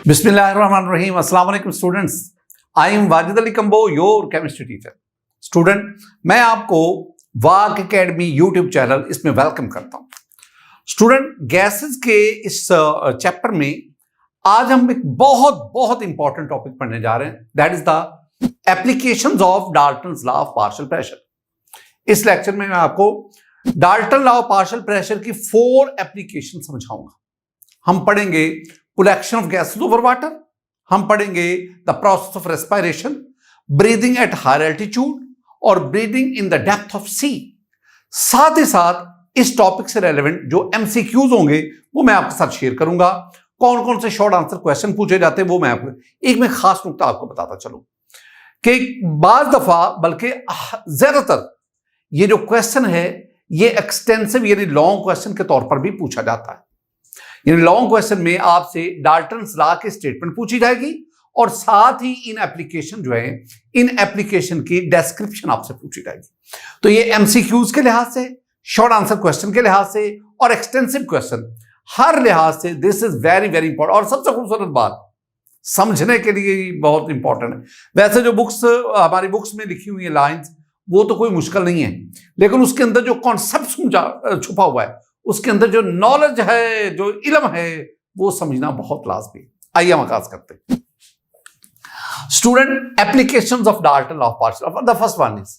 बिस्मिल्लाहिर्रहमानिर्रहीम। अस्सलाम वालेकुम students, I am Wajid Ali combo, your chemistry teacher. Student, मैं आपको वाक एकेडमी यूट्यूब चैनल इसमें वेलकम करता हूं। स्टूडेंट, गैसेस के इस चैप्टर में आज हम एक बहुत इंपॉर्टेंट टॉपिक पढ़ने जा रहे हैं, that is the applications of Dalton's law of partial pressure. इस लेक्चर में मैं आपको Dalton law of partial pressure की 4 एप्लीकेशन समझाऊंगा। हम पढ़ेंगे collection of gases over water, हम पढ़ेंगे the process of respiration, breathing at higher altitude और breathing in the depth of sea। साथ ही साथ इस टॉपिक से रेलेवेंट जो MCQs होंगे वो मैं आपके साथ शेयर करूंगा। कौन कौन से शॉर्ट आंसर क्वेश्चन पूछे जाते हैं वो मैं आपको एक में खास नुकता आपको बताता चलूं कि बाज दफा बल्कि ज्यादातर ये जो क्वेश्चन है ये एक्सटेंसिव यानी लॉन्ग क्वेश्चन के तौर पर भी पूछा जाता है। यानी लॉन्ग क्वेश्चन में आपसे डाल्टन्स लॉ की स्टेटमेंट पूछी जाएगी और साथ ही इन एप्लीकेशन जो है इन एप्लीकेशन की डिस्क्रिप्शन आपसे पूछी जाएगी। तो ये एमसीक्यूज के लिहाज से, शॉर्ट आंसर क्वेश्चन के लिहाज से और एक्सटेंसिव क्वेश्चन हर लिहाज से दिस इज वेरी इंपॉर्टेंट। और सबसे खूबसूरत बात समझने के लिए बहुत इंपॉर्टेंट है। वैसे जो बुक्स हमारी बुक्स में लिखी हुई है लाइन्स वो तो कोई मुश्किल नहीं है, लेकिन उसके अंदर जो कॉन्सेप्ट छुपा हुआ है, उसके अंदर जो नॉलेज है, जो इल्म है, वो समझना बहुत लाजमी। आइए हम आगाज करते हैं। Student, applications of Dalton law of partial, the first one is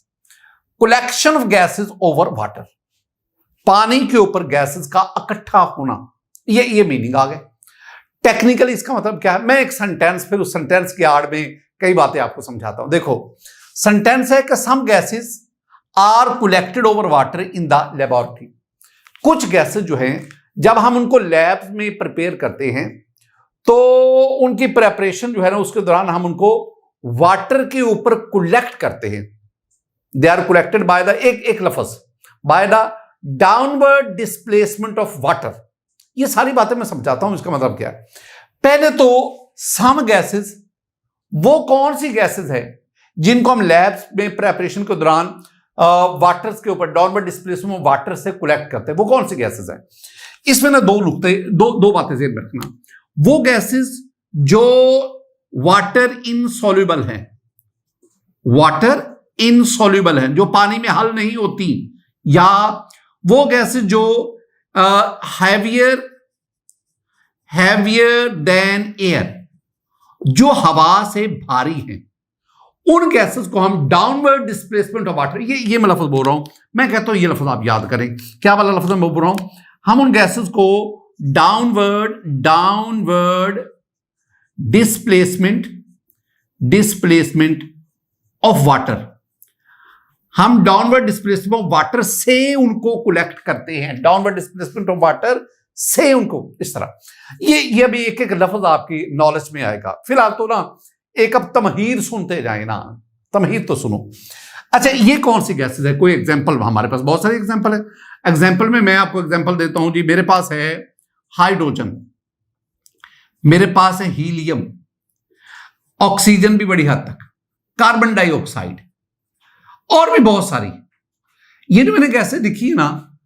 collection of gases over water. पानी के ऊपर गैसेस का इकट्ठा होना, ये मीनिंग आ गए। टेक्निकली इसका मतलब क्या है, मैं एक सेंटेंस फिर उस सेंटेंस की आड़ में कई बातें आपको समझाता हूं। देखो, सेंटेंस है कि some gases are collected over water in the laboratory. कुछ गैसेस जो हैं जब हम उनको लैब में प्रिपेयर करते हैं तो उनकी प्रेपरेशन जो है ना उसके दौरान हम उनको वाटर के ऊपर कलेक्ट करते हैं। They are collected by the एक लफ्ज by the downward displacement of water. ये सारी बातें मैं समझाता हूं इसका मतलब क्या है। पहले तो सम गैसेस, वो कौन सी गैसेस है जिनको हम लैब्स में प्रेपरेशन के दौरान वाटर्स के ऊपर डाउनवर्ड डिस्प्लेसमेंट ऑफ वाटर से कलेक्ट करते हैं, वो कौन सी गैसेस हैं। इसमें ना दो बातें ज़हन में रखना। वो गैसेस जो वाटर इनसॉल्युबल हैं, वाटर इनसॉल्युबल हैं, जो पानी में हल नहीं होती, या वो गैसेस जो हैवियर देन एयर, जो हवा से भारी हैं, उन गैसेस को हम डाउनवर्ड डिस्प्लेसमेंट ऑफ वाटर, ये मैं लफ्ज बोल रहा हूं। मैं कहता हूं ये लफ्ज आप याद करें, क्या वाला लफ्ज मैं बोल रहा हूं। हम उन गैसेस को डाउनवर्ड डिस्प्लेसमेंट ऑफ वाटर, हम डाउनवर्ड डिस्प्लेसमेंट ऑफ वाटर से उनको कलेक्ट करते हैं। डाउनवर्ड डिस्प्लेसमेंट ऑफ वाटर से उनको, इस तरह ये भी एक लफ्ज आपकी नॉलेज में आएगा। फिलहाल तो ना एक अब तमहीर सुनते जाए ना, तमहीर तो सुनो। अच्छा, ये कौन सी गैसेस है, कोई एग्जांपल, हमारे पास बहुत सारे एग्जांपल है। एग्जांपल में मैं आपको एग्जांपल देता हूं जी। मेरे पास है हाइड्रोजन, मेरे पास है हीलियम, ऑक्सीजन भी बड़ी हद तक, कार्बन डाइऑक्साइड और भी बहुत सारी। ये जो मैंने गैसें लिखी है ना,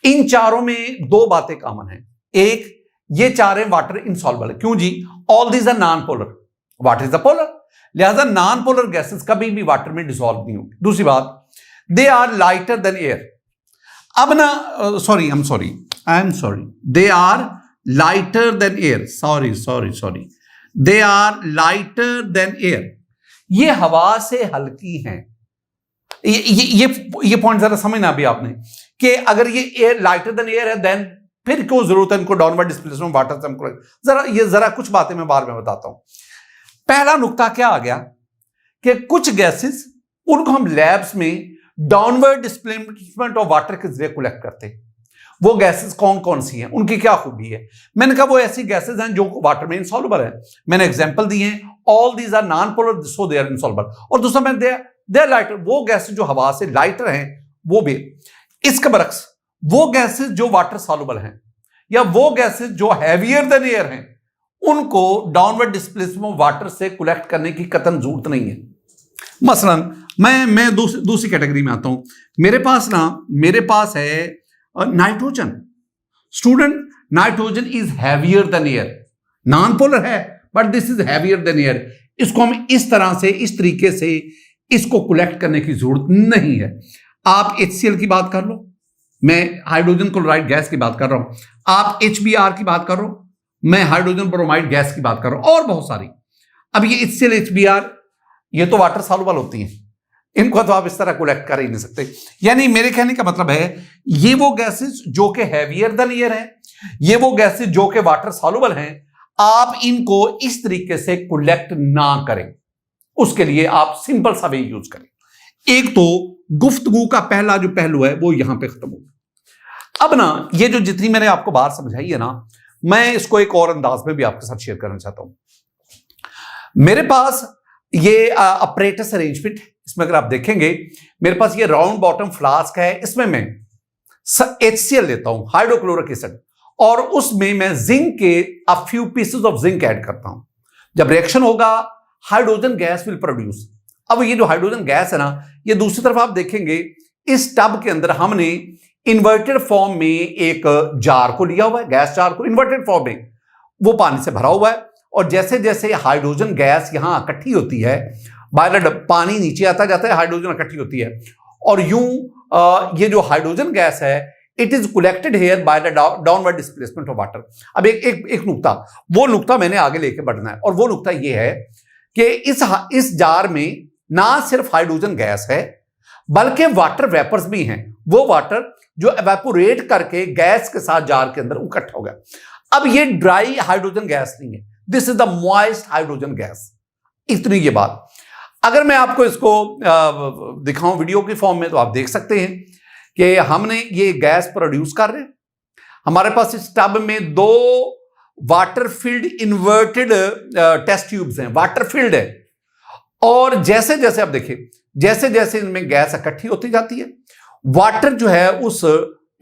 इन चारों में 2 बातें कॉमन है। एक, ये चारे वाटर इनसॉल्युबल है। क्यों जी? All these are non polar, water is the polar, लिहाजा नॉन पोलर गैसेस कभी भी वाटर में डिसॉल्व नहीं होगी। दूसरी बात, they are lighter than air. अब ना I am sorry, they are lighter than air, sorry, they are lighter than air. ये हवा से हल्की हैं। ये पॉइंट जरा समझना भी आपने कि अगर ये एयर लाइटर देन एयर है, देन फिर क्यों जरूरत है इनको डाउनवर्ड डिस्प्लेसमेंट वाटर से हमको। जरा कुछ बातें मैं बाद में बताता हूं। पहला नुकता क्या आ गया कि कुछ गैसेस उनको हम लैब्स में डाउनवर्ड डिस्प्लेसमेंट ऑफ वाटर के जरिए कलेक्ट करते हैं। वो गैसेस कौन कौन सी हैं, उनकी क्या खूबी है। मैंने कहा वो ऐसी गैसेस हैं जो वाटर में इनसॉल्युबल है। मैंने एग्जांपल दिए हैं, all these are non polar so they are insoluble. और दूसरा मैंने दे आर लाइटर, वो गैसेस जो हवा से लाइटर हैं वो भी। इसके बरक्स वो गैसेस जो वाटर सॉल्युबल हैं या वो गैसेस जो हैवियर देन एयर हैं, उनको डाउनवर्ड डिस्प्लेसमेंट ऑफ वाटर से कलेक्ट करने की कतई जरूरत नहीं है। मसलन मैं दूसरी कैटेगरी में आता हूं। मेरे पास है nitrogen. Student, nitrogen is heavier than air, non polar है but this is heavier than air. इसको हम इस तरह से, इस तरीके से इसको कलेक्ट करने की जरूरत नहीं है। आप HCl की बात कर लो, मैं हाइड्रोजन क्लोराइड गैस की बात कर रहा हूं, आप HBr की बात कर रहे हो, मैं हाइड्रोजन ब्रोमाइड गैस की बात कर रहा हूं, और बहुत सारी। अब ये HCl HBr ये तो वाटर सॉल्युबल होती हैं, इनको तो आप इस तरह कलेक्ट कर ही नहीं सकते। यानी मेरे कहने का मतलब है, ये वो गैसेस जो कि हैवियर देन एयर है, ये वो गैसेस जो कि वाटर सॉल्युबल हैं, आप इनको इस तरीके से कलेक्ट ना करें। उसके लिए आप सिंपल सा वे यूज करें। एक तो गुफ्तगू का पहला जो पहलू है वो यहां पे खत्म हो। अब ना ये जो जितनी मैंने आपको बात समझाई है ना, मैं इसको एक और अंदाज में भी आपके साथ शेयर करना चाहता हूं। मेरे पास ये अपरेटस अरेंजमेंट, इसमें अगर आप देखेंगे मेरे पास ये राउंड बॉटम फ्लास्क है, इसमें मैं HCl लेता हूं, हाइड्रोक्लोरिक एसिड, और उसमें मैं जिंक के a few pieces of zinc add करता हूं। जब रिएक्शन होगा हाइड्रोजन गैस विल प्रोड्यूस। अब ये जो हाइड्रोजन गैस है ना, ये दूसरी तरफ आप देखेंगे इस टब के अंदर हमने इन्वर्टेड फॉर्म में एक जार को लिया हुआ है, गैस जार को इन्वर्टेड फॉर्म में, वो पानी से भरा हुआ है, और जैसे जैसे हाइड्रोजन गैस यहां इकट्ठी होती है, बाहर पानी नीचे आता जाता है, हाइड्रोजन इकट्ठी होती है, और यूं ये जो हाइड्रोजन गैस है it is collected here by the downward displacement of water. अब एक नुक्ता, वो नुक्ता मैंने आगे लेके बढ़ना है, और वो नुक्ता ये है कि इस जार में ना सिर्फ हाइड्रोजन गैस है बल्कि वाटर वेपर्स भी हैं, वो वाटर जो एवेपोरेट करके गैस के साथ जार के अंदर इकट्ठा हो गया। अब ये ड्राई हाइड्रोजन गैस नहीं है, this is the moist hydrogen gas. इतनी ये बात। अगर मैं आपको इसको दिखाऊं वीडियो की फॉर्म में, तो आप देख सकते हैं कि हमने ये गैस प्रोड्यूस कर रहे हैं। हमारे पास इस टब में 2 water filled inverted test tubes हैं, वाटर फील्ड है, और जैसे जैसे आप देखिए, जैसे जैसे इनमें गैस इकट्ठी होती जाती है, वाटर जो है उस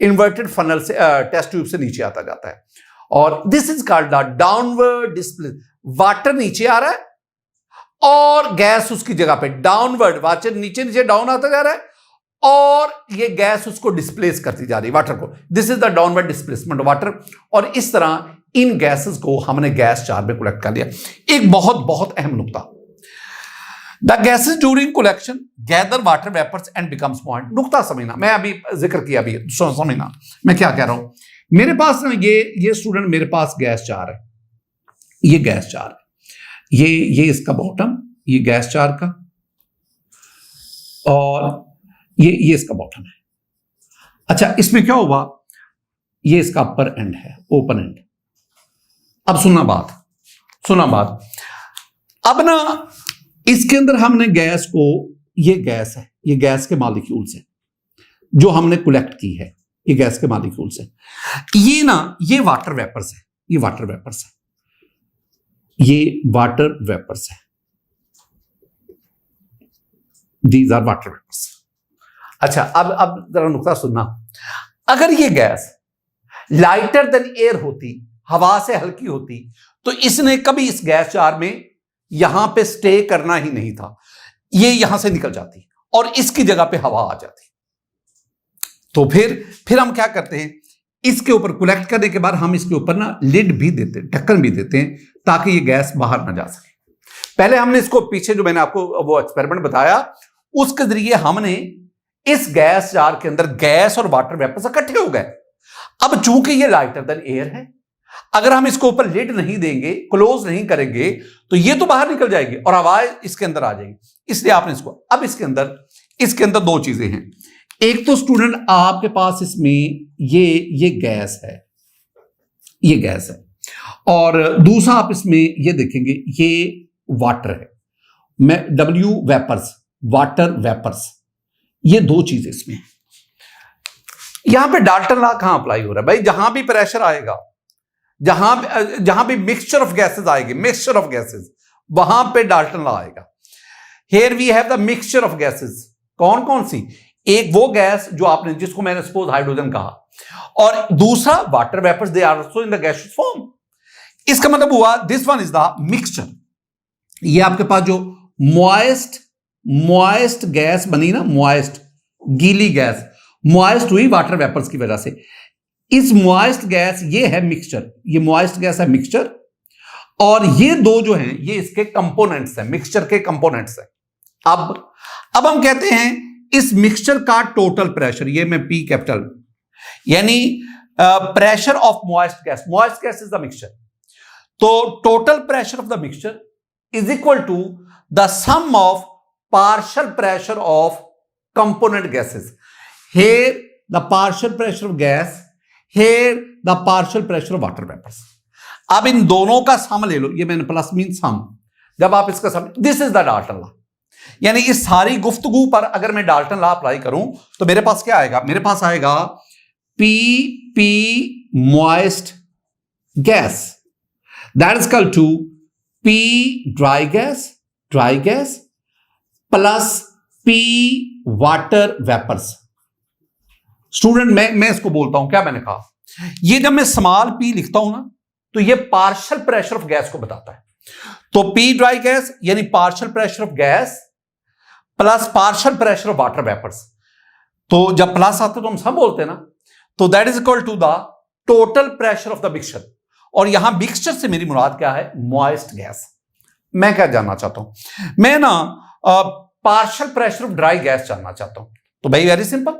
इन्वर्टेड फनल से टेस्ट ट्यूब से नीचे आता जाता है, और this is called the downward displace. Water नीचे आ रहा है और गैस उसकी जगह पे डाउनवर्ड, वाटर नीचे नीचे डाउन आता जा रहा है, और ये गैस उसको डिस्प्लेस करती जा रही है वाटर को। This is the downward displacement of water. और इस तरह इन गैसेस को हमने गैस जार में कलेक्ट कर लिया। एक बहुत बहुत अहम नुकता, the gases during collection gather water vapours and becomes point. नुकता समझना, मैं अभी जिक्र किया, अभी समझना मैं क्या कह रहा हूं। मेरे पास ना ये स्टूडेंट, मेरे पास गैस जार है, ये गैस जार है, ये इसका बॉटम, ये गैस जार का, और ये इसका बॉटम है। अच्छा, इसमें क्या हुआ, ये इसका अपर एंड है, ओपन एंड। अब सुनना बात, अब ना इसके अंदर हमने गैस को, ये गैस है, ये गैस के मॉलिक्यूल्स है जो हमने कलेक्ट की है, ये गैस के मॉलिक्यूल्स है। ये वाटर वेपर्स है, ये वाटर वेपर्स है, ये वाटर वेपर्स है, दीज आर वाटर वेपर्स। अच्छा, अब जरा नुकता सुनना। अगर ये गैस लाइटर देन एयर होती, हवा से हल्की होती, तो इसने कभी इस गैस जार में यहां पे स्टे करना ही नहीं था, ये यहां से निकल जाती और इसकी जगह पे हवा आ जाती। तो फिर हम क्या करते हैं, इसके ऊपर कलेक्ट करने के बाद हम इसके ऊपर ना लिड भी देते हैं, ढक्कन भी देते हैं, ताकि ये गैस बाहर ना जा सके। पहले हमने इसको, पीछे जो मैंने आपको वो एक्सपेरिमेंट बताया, उसके जरिए हमने इस गैस जार के अंदर गैस और वाटर वेपर्स इकट्ठे हो गए। अब चूंकि ये लाइटर देन एयर है, अगर हम इसको ऊपर लिड नहीं देंगे, क्लोज नहीं करेंगे, तो ये तो बाहर निकल जाएगी और हवा इसके अंदर आ जाएगी। इसलिए आपने इसको, अब इसके अंदर 2 चीजें हैं। एक तो स्टूडेंट आपके पास इसमें ये गैस है, ये गैस है, और दूसरा आप इसमें ये देखेंगे ये वाटर है, मैं W वेपर्स, वाटर वेपर्स, ये 2 चीजें इसमें। यहां पे डाल्टन लॉ कहां अप्लाई हो रहा है भाई? जहां भी प्रेशर आएगा, जहां भी मिक्सचर ऑफ गैसेस आएगी, मिक्सचर ऑफ गैसेस, वहां पे डाल्टन लॉ आएगा। Here we have the mixture of gases. कौन कौन सी? एक वो गैस जो आपने, जिसको मैंने सपोज हाइड्रोजन कहा, और दूसरा water vapours, they are also in the gaseous form. इसका मतलब हुआ this one is the mixture. ये आपके पास जो मॉइस्ट गैस बनी ना, मॉइस्ट गीली गैस, मॉइस्ट हुई वाटर वेपर्स की वजह से। इस मॉइस्ट गैस, ये है मिक्सचर, ये मॉइस्ट गैस है मिक्सचर, और ये दो जो हैं ये इसके कंपोनेंट्स हैं, मिक्सचर के कंपोनेंट्स हैं। अब हम कहते हैं इस मिक्सचर का टोटल प्रेशर, ये मैं पी कैपिटल, यानी pressure of moist gas is the mixture. तो total pressure of the mixture is equal to the sum of partial pressure of component gases. Here the partial pressure of gas, here the partial pressure of water vapours. अब इन दोनों का सम ले लो, ये मैंने plus mean सम, जब आप इसका sum, this is the Dalton law. यानी इस सारी गुफ्तगू पर अगर मैं डाल्टन लॉ अप्लाई करूं तो मेरे पास क्या आएगा, मेरे पास आएगा P moist gas that is equal to P dry gas plus P water vapours. Student मैं इसको बोलता हूं, क्या मैंने कहा, ये जब मैं स्मॉल पी लिखता हूं ना तो ये पार्शियल प्रेशर ऑफ गैस को बताता है। तो पी ड्राई गैस यानी partial pressure of gas plus partial pressure of water vapours. तो जब प्लस आते तो हम सब बोलते हैं ना, तो that is equal to the total pressure of the mixture. और यहां मिक्सचर से मेरी मुराद क्या है, मॉइस्ट गैस। मैं क्या जानना चाहता हूं, मैं ना partial pressure of dry gas जानना चाहता हूं। तो भाई वेरी सिंपल,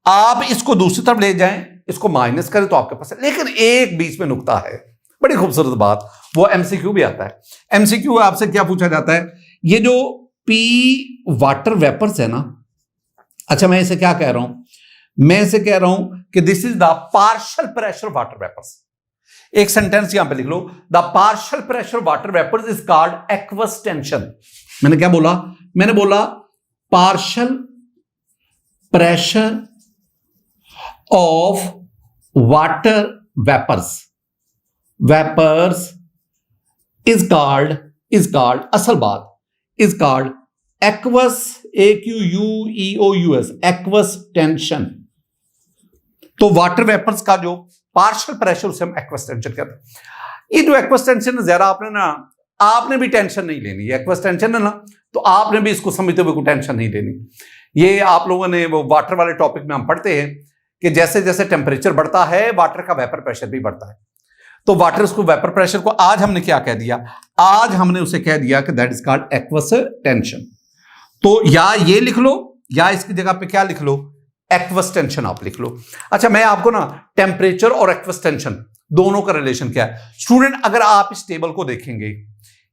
आप इसको दूसरी तरफ ले जाएं, इसको माइनस करें तो आपके पास है। लेकिन एक बीच में नुकता है, बड़ी खूबसूरत बात, वो एमसीक्यू भी आता है। एमसीक्यू आपसे क्या पूछा जाता है, ये जो पी वाटर वेपर्स है ना, अच्छा मैं इसे क्या कह रहा हूं, मैं इसे कह रहा हूं कि this is the partial pressure of water vapours. एक सेंटेंस यहां पे लिख लो, the partial pressure of water vapours is called aqueous tension. मैंने क्या बोला, मैंने बोला partial pressure of water vapours is called असल बात is called aqueous, AQUEOUS, aqueous tension। तो वाटर वेपर्स का जो पार्शियल प्रेशर उसे हम एक्वस टेंशन कहते हैं। ये जो एक्वस टेंशन जरा आपने भी टेंशन नहीं लेनी, ये एक्वस टेंशन है ना, तो आपने भी इसको समझते हुए कोई टेंशन नहीं लेनी। ये आप लोगों ने वो वाटर वाले टॉपिक में हम पढ़ते हैं कि जैसे जैसे टेम्परेचर बढ़ता है वाटर का वेपर प्रेशर भी बढ़ता है। तो वाटर उसको वेपर प्रेशर को आज हमने क्या कह दिया, आज हमने उसे कह दिया कि that is called aqueous tension. तो या ये लिख लो या इसकी जगह पे क्या लिख लो, एक्वस टेंशन आप लिख लो। अच्छा मैं आपको ना टेम्परेचर और एक्वस टेंशन दोनों का रिलेशन क्या है स्टूडेंट, अगर आप इस टेबल को देखेंगे,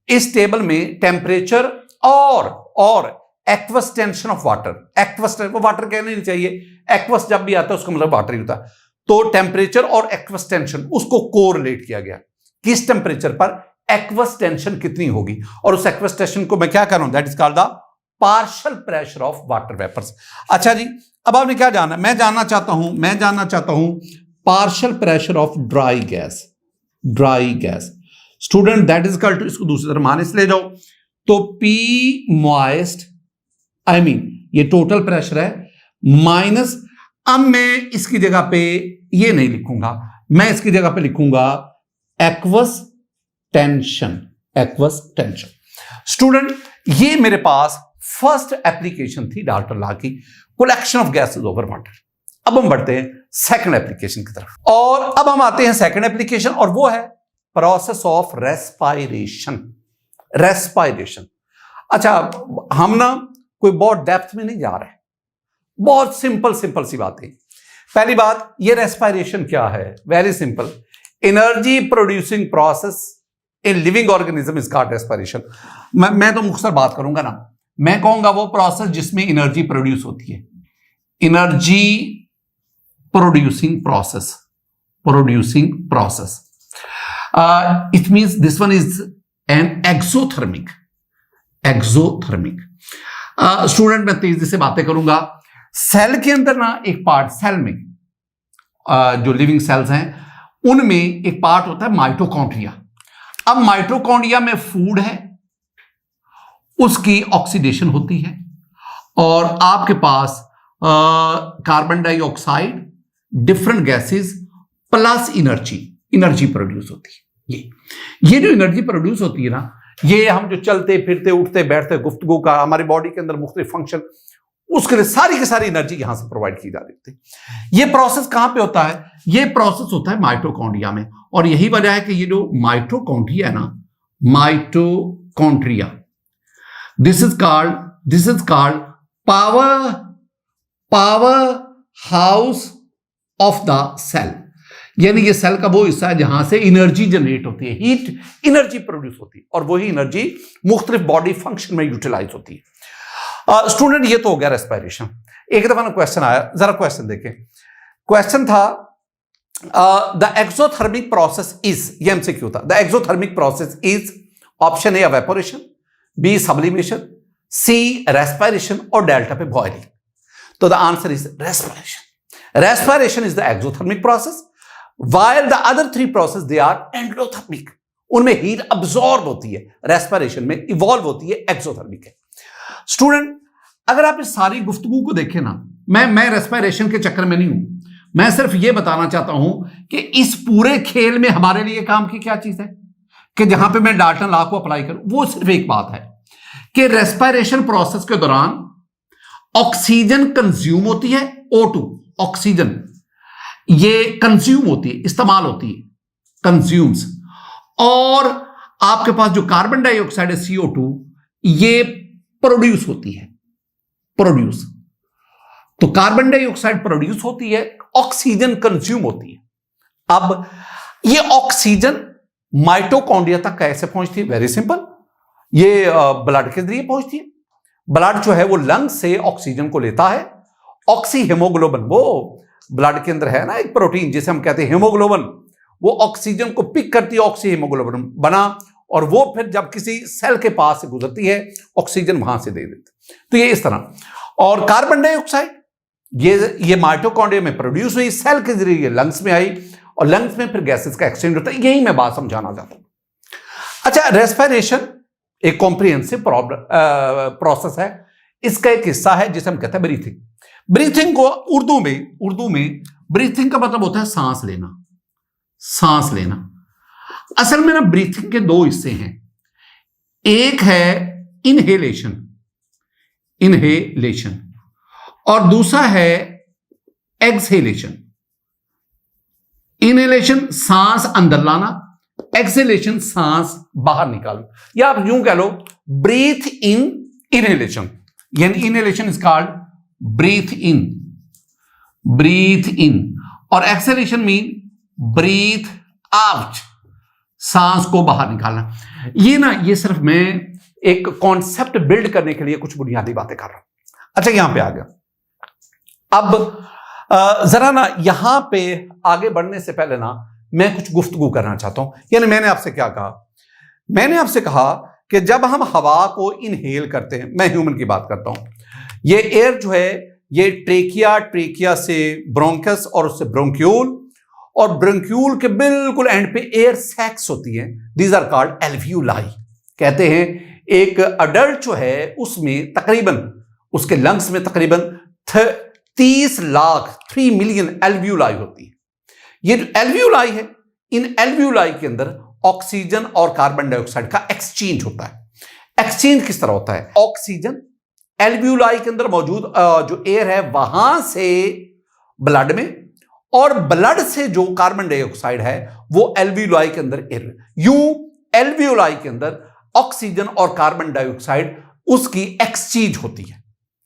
इस टेबल में टेम्परेचर और aqueous tension of water, aqueous water कहना नहीं चाहिए, एक्वस जब भी आता है उसका मतलब वाटर ही होता है। तो टेम्परेचर और एक्वस टेंशन उसको कोरिलेट किया गया, किस टेम्परेचर पर एक्वस टेंशन कितनी होगी, और उस एक्वस टेंशन को मैं क्या कर रहा हूं, that is called the partial pressure of water vapours. अच्छा जी, अब आपने क्या जानना, मैं जानना चाहता हूं partial pressure of dry gas. Student that is called to, इसको दूसरी तरफ माइनस ले जाओ, तो पी मॉइस्ट, आई मीन ये टोटल प्रेशर है माइनस, अब मैं इसकी जगह पे ये नहीं लिखूंगा, मैं इसकी जगह पे लिखूंगा एक्वस टेंशन। स्टूडेंट ये मेरे पास फर्स्ट एप्लीकेशन थी डाल्टन लॉ की, collection of gases over water. अब हम बढ़ते हैं सेकंड एप्लीकेशन की तरफ, और अब हम आते हैं सेकंड एप्लीकेशन, और वो है प्रोसेस ऑफ रेस्पायरेशन। अच्छा हम ना कोई बहुत डेप्थ में नहीं जा रहे, बहुत सिंपल सी बात है। पहली बात, ये रेस्पायरेशन क्या है, very simple, energy producing process in living organism is called respiration. मैं तो मुख्तसर बात करूंगा ना, मैं कहूंगा वो प्रोसेस जिसमें एनर्जी प्रोड्यूस होती है, energy producing process. It means this one is an exothermic. Student मैं तेजी से बातें करूंगा। सेल के अंदर ना एक पार्ट, सेल में जो लिविंग सेल्स हैं उनमें एक पार्ट होता है माइटोकॉन्ड्रिया। अब माइटोकॉन्ड्रिया में फूड है, उसकी ऑक्सीडेशन होती है, और आपके पास carbon dioxide, different gases plus energy produce होती है। ये जो एनर्जी प्रोड्यूस होती है ना, ये हम जो चलते फिरते उठते बैठते गुफ्तगू का, हमारी बॉडी के अंदर मुख्तलिफ फंक्शन, उसके लिए सारी की सारी एनर्जी यहां से प्रोवाइड की जा रही होती है। यह प्रोसेस कहां पे होता है? यह प्रोसेस होता है माइटोकॉन्ड्रिया में, और यही वजह है कि ये जो माइटोकॉन्ड्रिया है ना, mitochondria, this is called power house of the cell. यानी ये सेल का वो हिस्सा है जहां से एनर्जी जनरेट होती है, हीट एनर्जी प्रोड्यूस होती है, और वही एनर्जी मुख्तलिफ बॉडी फंक्शन में यूटिलाइज होती है। स्टूडेंट, ये तो हो गया रेस्पिरेशन। एक दफा ना क्वेश्चन आया, जरा क्वेश्चन देखें। क्वेश्चन था द एक्सोथर्मिक प्रोसेस इज, ये एमसीक्यू था, the exothermic process is option A evaporation, B sublimation, C respiration, और डेल्टा पे बॉइलिंग। तो the answer is respiration. Respiration is the exothermic process, while the other three process they are endothermic, उनमें heat absorb होती है, respiration में evolve होती है, exothermic है। स्टूडेंट, अगर आप इस सारी गुफ्तगू को देखें ना, मैं रेस्पिरेशन के चक्कर में नहीं हूं, मैं सिर्फ यह बताना चाहता हूं कि इस पूरे खेल में हमारे लिए काम की क्या चीज है कि जहां पे मैं डाल्टन लॉ को अप्लाई करूं, वो सिर्फ एक बात है कि रेस्पिरेशन प्रोसेस के दौरान ऑक्सीजन कंज्यूम होती है, O2 ऑक्सीजन ये कंज्यूम होती है, इस्तेमाल होती है, कंज्यूम्स, और आपके पास जो कार्बन डाइऑक्साइड है CO2 ये प्रोड्यूस होती है, प्रोड्यूस। तो कार्बन डाइऑक्साइड प्रोड्यूस होती है, ऑक्सीजन कंज्यूम होती है। अब ये ऑक्सीजन माइटोकॉन्ड्रिया तक कैसे पहुंचती है? वेरी सिंपल, ये ब्लड के जरिए पहुंचती है। ब्लड जो है वो लंग से ऑक्सीजन को लेता है, ऑक्सी हीमोग्लोबिन, वो ब्लड के अंदर है ना एक प्रोटीन जिसे हम कहते हैं हीमोग्लोबिन, वो ऑक्सीजन को पिक करती है, ऑक्सी हीमोग्लोबिन बना, और वो फिर जब किसी सेल के पास से गुजरती है ऑक्सीजन वहां से दे देती है। तो ये इस तरह। और कार्बन डाइऑक्साइड ये माइटोकॉन्ड्रिया में प्रोड्यूस हुई, सेल के जरिए लंग्स में आई, और लंग्स में फिर गैसेस का एक्सचेंज होता है। यही मैं बात समझाना चाहता हूं। अच्छा, रेस्पिरेशन एक कॉम्प्रिहेंसिव प्रोसेस है, इसका एक हिस्सा है जिसे हम कहते हैं ब्रीथिंग। ब्रीथिंग को उर्दू में ब्रीथिंग का मतलब होता है सांस लेना, सांस लेना। असल में ना ब्रीथिंग के दो हिस्से हैं, एक है इनहेलेशन, इनहेलेशन, और दूसरा है एक्सहेलेशन। इनहेलेशन सांस अंदर लाना, एक्सहेलेशन सांस बाहर निकालना, या आप यूं कह लो ब्रीथ इन इनहेलेशन, यानी इनहेलेशन इज कॉल्ड ब्रीथ इन, और एक्सहेलेशन मीन ब्रीथ आउट, सांस को बाहर निकालना। ये सिर्फ मैं एक कॉन्सेप्ट बिल्ड करने के लिए कुछ बुनियादी बातें कर रहा हूं। अच्छा, यहां पे आ गया। अब जरा ना यहां पे आगे बढ़ने से पहले ना मैं कुछ गुफ्तगू करना चाहता हूं। यानी मैंने आपसे क्या कहा? मैंने आपसे कहा कि जब हम हवा को इनहेल करते हैं, मैं ह्यूमन की बात करता हूं, ये एयर जो है ये ट्रेकिया से ब्रोंकस, और उससे ब्रोंक्यूल, और ब्रोंक्यूल के बिल्कुल एंड पे एयर सैक्स होती है, दीज आर कॉल्ड एल्वियोलाई। कहते हैं एक अडल्ट जो है उसमें तकरीबन उसके लंग्स में तकरीबन 30 लाख 3 मिलियन एल्वियोलाई होती है। ये जो एल्वियोलाई है, इन एल्वियोलाई के अंदर ऑक्सीजन और कार्बन डाइऑक्साइड का एक्सचेंज होता है। एक्सचेंज किस तरह होता है? ऑक्सीजन एल्वियोलाई के अंदर मौजूद जो एयर है वहां से ब्लड में, और ब्लड से जो कार्बन डाइऑक्साइड है वो एल्वियोलाई के अंदर एयर। यूं एल्वियोलाई के अंदर ऑक्सीजन और कार्बन डाइऑक्साइड उसकी एक्सचेंज होती है,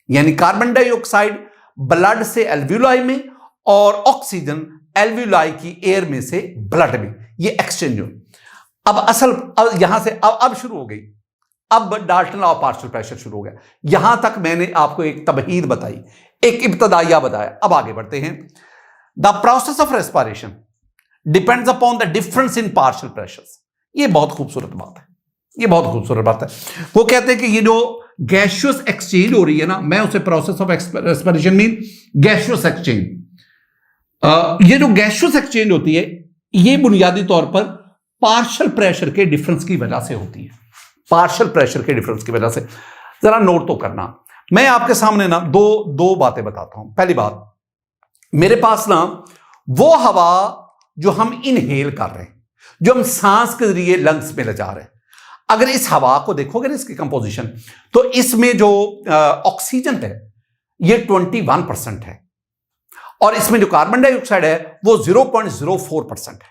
यानी कार्बन डाइऑक्साइड ब्लड से एल्वियोलाई में, और ऑक्सीजन एल्वियोलाई की एयर में से ब्लड में, ये एक्सचेंज हो। अब यहां से अब शुरू हो गई, अब Dalton law of partial pressure शुरू हो गया। यहां तक मैंने आपको एक तबहीद बताई, एक इब्तदाइया बताया। अब आगे बढ़ते हैं। The process of respiration depends upon the difference in partial pressures. ये बहुत खूबसूरत बात है, ये बहुत खूबसूरत बात है। वो कहते हैं कि ये जो गैसियस एक्सचेंज हो रही है ना, मैं उसे process of respiration mean gaseous exchange. ये जो गैसियस एक्सचेंज होती है ये बुनियादी तौर पर पार्शियल प्रेशर के डिफरेंस की वजह से होती है, पार्शियल प्रेशर के डिफरेंस की वजह से। जरा नोट तो करना, मैं आपके सामने ना दो बातें बताता हूं। पहली बात, मेरे पास ना वो हवा जो हम इनहेल कर रहे हैं, जो हम सांस के जरिए लंग्स में ले जा रहे हैं, अगर इस हवा को देखोगे ना इसकी कंपोजिशन, तो इसमें जो ऑक्सीजन है ये 21% है, और इसमें जो कार्बन डाइऑक्साइड है वो 0.04% है।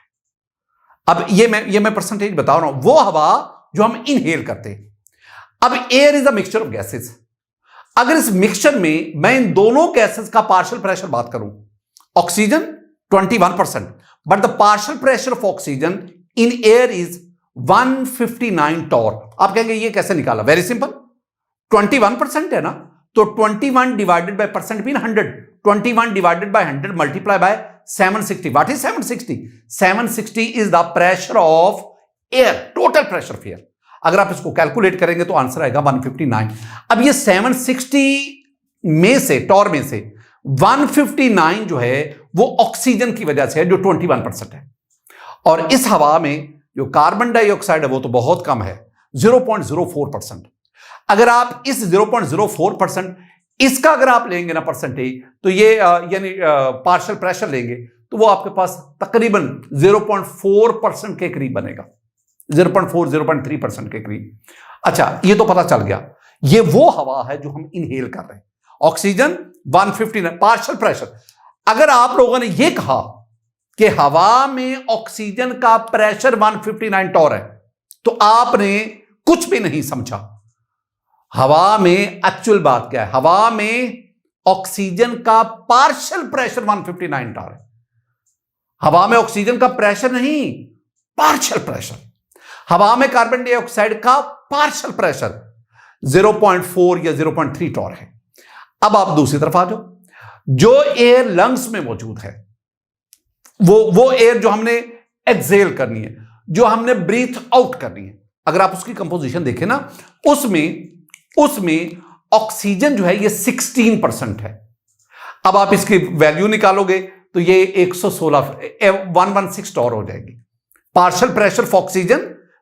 अब ये मैं परसेंटेज बता रहा हूं, वो हवा जो हम इनहेल करते हैं। अब air is a mixture of gases. अगर इस मिक्सचर में मैं इन दोनों गैसेस का पार्शियल प्रेशर बात करूं, oxygen 21%, but the partial pressure of oxygen in air is 159 torr. आप कहेंगे ये कैसे निकाला? वेरी सिंपल, 21% है ना, तो 21 divided by percent mean 100, 21 divided by 100 multiply by 760। What is 760? 760 is the pressure of air, total pressure of air. अगर आप इसको कैलकुलेट करेंगे तो आंसर आएगा 159। अब ये 760 में से, टॉर में से 159 जो है वो ऑक्सीजन की वजह से है, जो 21% है, और इस हवा में जो कार्बन डाइऑक्साइड है वो तो बहुत कम है, 0.04%। अगर आप इस 0.04% इसका अगर आप लेंगे ना परसेंटेज, तो ये यानी पार्शियल प्रेशर लेंगे, तो वो आपके पास तकरीबन 0.4% के करीब बनेगा, 0.3% के करीब। अच्छा, ये तो पता चल गया, ये वो हवा है जो हम इनहेल कर रहे हैं। Oxygen 159 partial pressure. अगर आप लोगों ने ये कहा कि हवा में ऑक्सीजन का प्रेशर 159 टॉर है, तो आपने कुछ भी नहीं समझा। हवा में एक्चुअल बात क्या है? हवा में ऑक्सीजन का पार्शियल प्रेशर 159 टॉर है। हवा में ऑक्सीजन का प्रेशर नहीं, पार्शियल प्रेशर। हवा में कार्बन डाइऑक्साइड का पार्शियल प्रेशर 0.4 या 0.3 टॉर है। अब आप दूसरी तरफ आ जाओ, जो एयर लंग्स में मौजूद है, वो एयर जो हमने एक्सेल करनी है, जो हमने ब्रीथ आउट करनी है, अगर आप उसकी कंपोजिशन देखें ना, उसमें ऑक्सीजन जो है ये 16% है। अब आप इसकी वैल्यू निकालोगे तो ये 116 टॉर हो जाएगी। Partial pressure of oxygen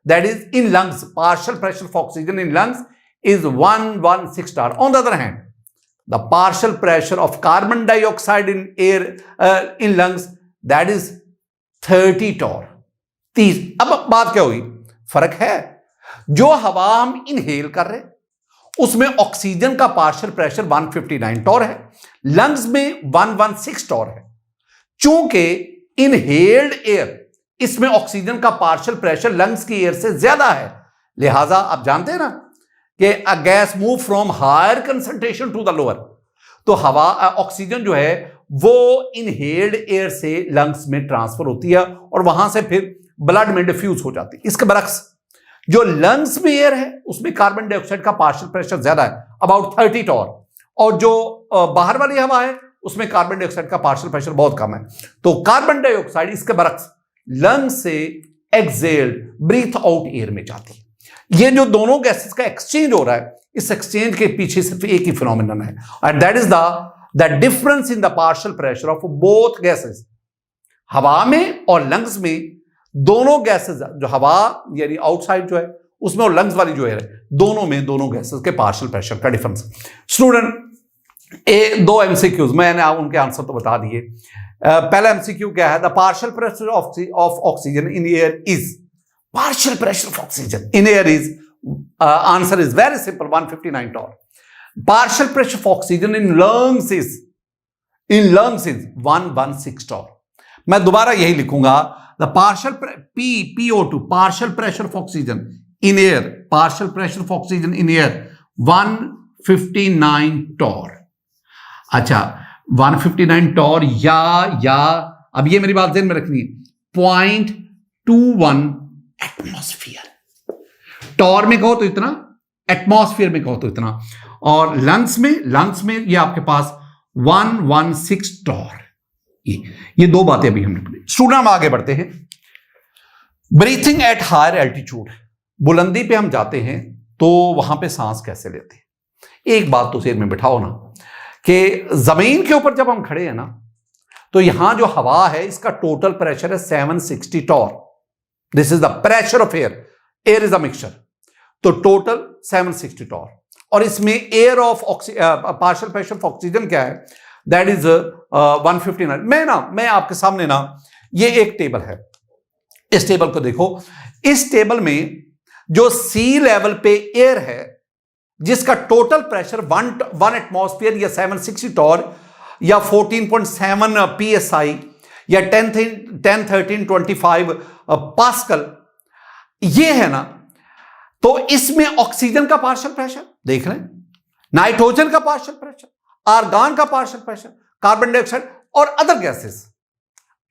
that is in lungs, partial pressure of oxygen in lungs is 116 torr. On the other hand, the partial pressure of carbon dioxide in air in lungs that is 30 torr, 30। अब बात क्या हुई? फर्क है, जो हवा हम inhale कर रहे हैं उसमें ऑक्सीजन का पार्शियल प्रेशर 159 टॉर है, लंग्स में 116 टॉर है। चूंकि इनहेल्ड एयर, इसमें ऑक्सीजन का पार्शियल प्रेशर लंग्स की एयर से ज्यादा है, लिहाजा आप जानते हैं ना कि a gas move from higher concentration to the lower, तो हवा ऑक्सीजन जो है वो इनहेल्ड एयर से लंग्स में ट्रांसफर होती है और वहां से फिर ब्लड में डिफ्यूज हो जाती है। इसके बरक्स जो लंग्स में एयर है उसमें कार्बन डाइऑक्साइड का पार्शियल प्रेशर ज्यादा है, अबाउट 30 टॉर, और जो बाहर वाली हवा है उसमें कार्बन डाइऑक्साइड का पार्शियल प्रेशर बहुत कम है। तो कार्बन डाइऑक्साइड इसके बरक्स लंग से एक्सेल्ड, ब्रीथ आउट एयर में जाती है। ये जो दोनों गैसेस का एक्सचेंज हो रहा है, इस एक्सचेंज के पीछे सिर्फ एक ही फिनोमिनन है, and that is the difference in the partial pressure of both gases. हवा में और लंग्स में दोनों गैसेस, जो हवा यानी आउटसाइड जो है उसमें और लंग्स वाली जो है, दोनों में दोनों गैसेस के पार्शियल प्रेशर का डिफरेंस। स्टूडेंट, दो एमसीक्यूज मैंने उनके आंसर तो बता दिए। पहला एमसीक्यू क्या है? The partial pressure of oxygen in air is, partial pressure of oxygen in air is, answer is very simple, 159 torr. Partial pressure of oxygen in lungs is 116 torr. मैं दोबारा यही लिखूंगा, the partial PO2 partial pressure of oxygen in air, partial pressure of oxygen in air 159 torr. अच्छा, 159 Tor या अब ये मेरी बात ध्यान में रखनी है, 0.21 एटमॉस्फेयर। टॉर में कहो तो इतना, एटमॉस्फेयर में कहो तो इतना, और लंग्स में ये आपके पास 116 टॉर। ये दो बातें अभी हमने पढ़ी। स्टूडेंट, हम आगे बढ़ते हैं। ब्रीथिंग एट हायर एल्टीट्यूड, बुलंदी पे हम जाते हैं तो वहां पे सांस कैसे लेते हैं? एक बात तो सिर में बिठाओ ना कि जमीन के ऊपर जब हम खड़े हैं ना, तो यहां जो हवा है इसका टोटल प्रेशर है 760 torr. This is the pressure of air, air is a mixture, तो टोटल 760 टॉर। और इसमें air of partial pressure of oxygen क्या है? That is 159। मैं आपके सामने ना ये एक टेबल है, इस टेबल को देखो। इस टेबल में जो सी लेवल पे एयर है जिसका टोटल प्रेशर 1 एटमॉस्फेयर या 760 टॉर या 14.7 psi या 101325 पास्कल, ये है ना, तो इसमें ऑक्सीजन का पार्शियल प्रेशर देख रहे हैं, नाइट्रोजन का पार्शियल प्रेशर, आर्गन का पार्शियल प्रेशर, कार्बन डाइऑक्साइड और अदर गैसेस,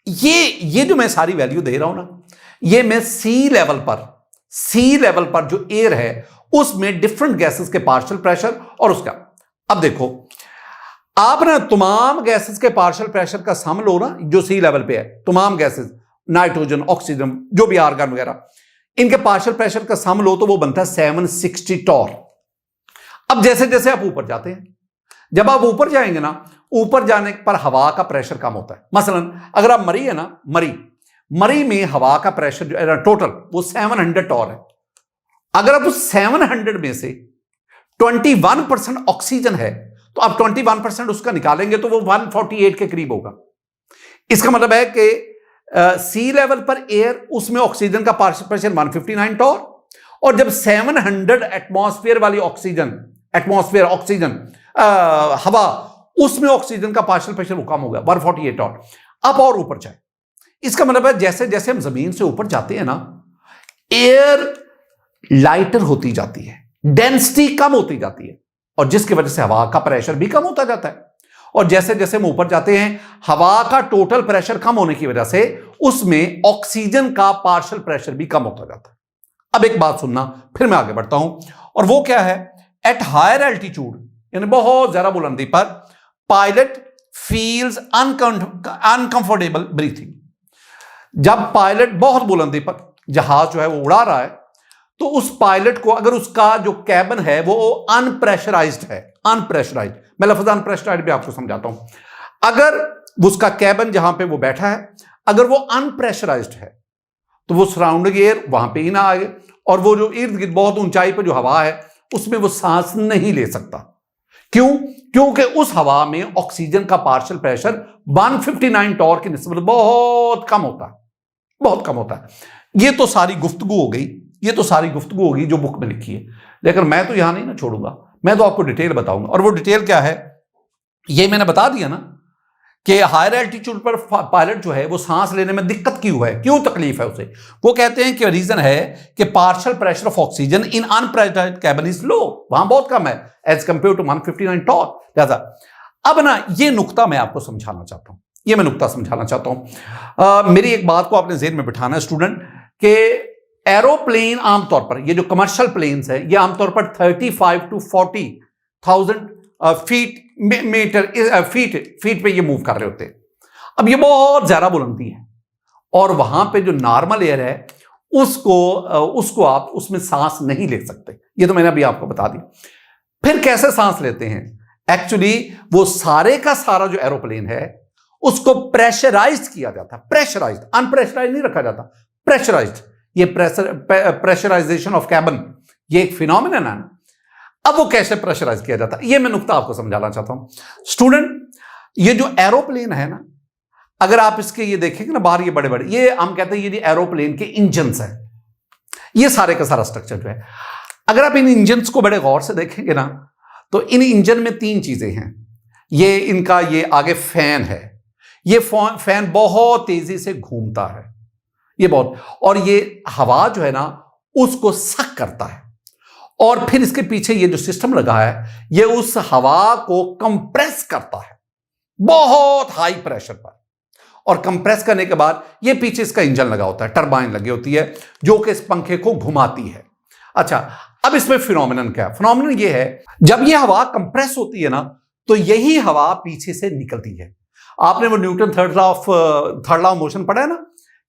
ये जो मैं सारी वैल्यू दे रहा हूं ना, ये मैं सी लेवल पर जो एयर है उसमें डिफरेंट गैसेस के पार्शियल प्रेशर और उसका। अब देखो आप ना तमाम गैसेस के पार्शियल प्रेशर का सम लो ना, जो सी लेवल पे है, तमाम गैसेस, नाइट्रोजन, ऑक्सीजन, जो भी आर्गन वगैरह, इनके पार्शियल प्रेशर का सम लो तो वो बनता है 760 टॉर। अब जैसे जैसे आप ऊपर जाते हैं, जब आप ऊपर जाएंगे ना, ऊपर जाने पर हवा का प्रेशर कम होता है। मसलन अगर आप मरी है ना, मरी में हवा का प्रेशर जो है टोटल वो 700 टॉर है। अगर आप उस 700 में से 21% ऑक्सीजन है तो आप 21% उसका निकालेंगे तो वो 148 के करीब होगा। इसका मतलब है कि सी लेवल पर एयर, उसमें ऑक्सीजन का पार्शियल प्रेशर 159 टॉर, और जब 700 एटमॉस्फेयर वाली ऑक्सीजन हवा, उसमें ऑक्सीजन का पार्शियल प्रेशर वो कम हो गया 148 टॉर। अब और ऊपर जाए, इसका मतलब है जैसे जैसे हम जमीन से ऊपर जाते हैं ना, एयर लाइटर होती जाती है, डेंसिटी कम होती जाती है, और जिसकी वजह से हवा का प्रेशर भी कम होता जाता है। और जैसे जैसे हम ऊपर जाते हैं, हवा का टोटल प्रेशर कम होने की वजह से उसमें ऑक्सीजन का पार्शियल प्रेशर भी कम होता जाता है। अब एक बात सुनना, फिर मैं आगे बढ़ता हूं, और वो क्या है, एट हायर एल्टीट्यूड, यानी बहुत ज्यादा बुलंदी पर, पायलट फील्स अनकंफर्टेबल ब्रीथिंग। जब पायलट बहुत बुलंदी पर जहाज जो है वो उड़ा रहा है, तो उस पायलट को अगर उसका जो कैबिन है वो अनप्रेशराइज्ड है, अनप्रेशराइज्ड, मैं लफ्ज अनप्रेशराइज्ड भी आपको समझाता हूं। अगर उसका कैबिन जहां पे वो बैठा है, अगर वो अनप्रेशराइज्ड है तो वो सराउंडिंग एयर वहां पे ही ना आए, और वो जो इर्द गिर्द बहुत ऊंचाई पर जो हवा है उसमें वो सांस नहीं ले सकता। क्यों? क्योंकि उस हवा में ऑक्सीजन का पार्शियल प्रेशर 159 टॉर की निस्बत बहुत कम होता है, बहुत कम होता है। ये तो सारी गुफ्तगू हो गई, जो बुक में लिखी है, लेकिन मैं तो यहां नहीं ना छोड़ूंगा, मैं तो आपको डिटेल बताऊंगा। और वो डिटेल क्या है, ये मैंने बता दिया ना कि हायर एल्टीट्यूड पर पायलट जो है वो सांस लेने में दिक्कत क्यों है, क्यों तकलीफ है उसे। वो कहते हैं कि रीजन है कि partial pressure of oxygen in unpressurized cabin is low, वहां बहुत कम है एज कंपेयर टू 159 टॉर ज्यादा। अब ना ये नुक्ता मैं आपको समझाना चाहता हूं, मेरी एक बात को आपने जेहन में बिठाना है स्टूडेंट, के एरोप्लेन आमतौर पर, ये जो कमर्शियल प्लेन्स है, ये आमतौर पर 35 to 40,000 फीट पे ये मूव कर रहे होते हैं। अब ये बहुत ज्यादा बुलंदी है, और वहां पे जो नॉर्मल एयर है उसको आप उसमें सांस नहीं ले सकते। ये तो मैंने अभी आपको बता दिया। फिर कैसे सांस लेते हैं? एक्चुअली वो सारे का सारा जो एरोप्लेन है उसको प्रेशराइज्ड किया जाता है, प्रेशराइज्ड, अनप्रेशराइज्ड नहीं रखा जाता, प्रेशराइज्ड। ये प्रेशराइजेशन ऑफ कैबिन, ये एक फिनोमिनन है। अब वो कैसे प्रेशराइज किया जाता है, ये मैं नुक्ता आपको समझाना चाहता हूं स्टूडेंट। ये जो एरोप्लेन है ना, अगर आप इसके ये देखेंगे ना बाहर, ये बड़े बड़े, ये हम कहते हैं ये एरोप्लेन के इंजन्स हैं, ये सारे का सारा स्ट्रक्चर जो है। अगर आप इन इंजन्स को बड़े गौर से देखेंगे ना, तो इन इंजन में 3 चीजें हैं। ये इनका ये आगे फैन है, ये फैन बहुत तेजी से घूमता है, ये बहुत, और ये हवा जो है ना उसको सक करता है, और फिर इसके पीछे ये जो सिस्टम लगा है ये उस हवा को कंप्रेस करता है बहुत हाई प्रेशर पर, और कंप्रेस करने के बाद ये पीछे इसका इंजन लगा होता है, टरबाइन लगी होती है जो कि इस पंखे को घुमाती है। अच्छा, अब इसमें फिनोमिनन क्या है? फिनोमिनन ये है, जब ये हवा कंप्रेस होती है ना तो यही हवा पीछे से निकलती है। आपने वो Newton third law of motion पढ़ा है ना,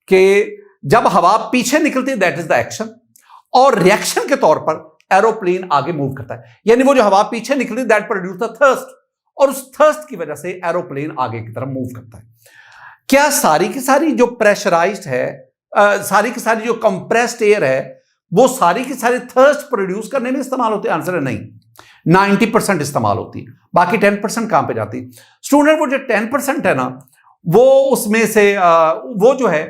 कि जब हवा पीछे निकलती है दैट इज द एक्शन, और रिएक्शन के तौर पर एरोप्लेन आगे मूव करता है। यानी वो जो हवा पीछे निकलती है दैट प्रोड्यूस द थर्स्ट, और उस थर्स्ट की वजह से एरोप्लेन आगे की तरफ मूव करता है। क्या सारी की सारी जो प्रेशराइज्ड है, सारी की सारी जो कंप्रेस्ड एयर है, वो सारी की सारी थर्स्ट प्रोड्यूस करने में इस्तेमाल होती है? आंसर है नहीं, 90% इस्तेमाल होती है, बाकी 10% कहां पे जाती है स्टूडेंट? वो जो 10% है ना, वो उसमें से वो जो है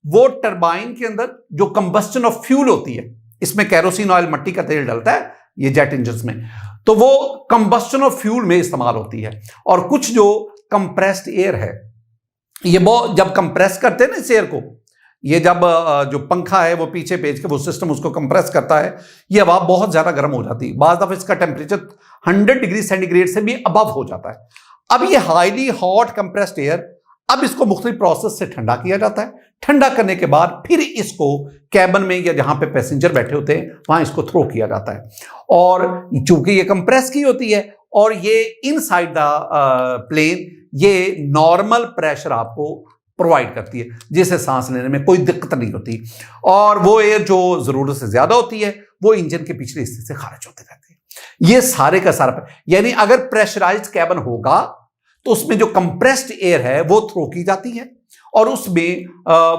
वो टरबाइन के अंदर जो कंबस्टन ऑफ फ्यूल होती है, इसमें कैरोसिन ऑयल, मट्टी का तेल डलता है, ये जेट इंजन में, तो वो कंबस्टन ऑफ फ्यूल में इस्तेमाल होती है। और कुछ जो कंप्रेस्ड एयर है, ये वो जब कंप्रेस करते हैं ना इस एयर को, ये जब जो पंखा है वो पीछे भेज के वो सिस्टम उसको कंप्रेस करता है, ये हवा बहुत ज्यादा गर्म हो जाती है, बाद दफा इसका टेम्परेचर 100 डिग्री सेंटीग्रेड से भी अबव हो जाता है। अब ये हाईली हॉट कंप्रेस्ड एयर, अब इसको मुख्तलिफ प्रोसेस से ठंडा किया जाता है। ठंडा करने के बाद फिर इसको कैबिन में या जहां पे पैसेंजर बैठे होते हैं वहां इसको थ्रो किया जाता है। और चूंकि ये कंप्रेस की होती है और ये इनसाइड द प्लेन ये नॉर्मल प्रेशर आपको प्रोवाइड करती है, जिससे सांस लेने में कोई दिक्कत नहीं होती। और वो एयर जो जरूरत से ज्यादा होती है वो इंजन के पिछले हिस्से से खारिज होते रहते हैं। ये सारे का सारा, यानी अगर प्रेशराइज्ड कैबिन होगा तो उसमें जो कंप्रेस्ड एयर है वो थ्रो की जाती है और उसमें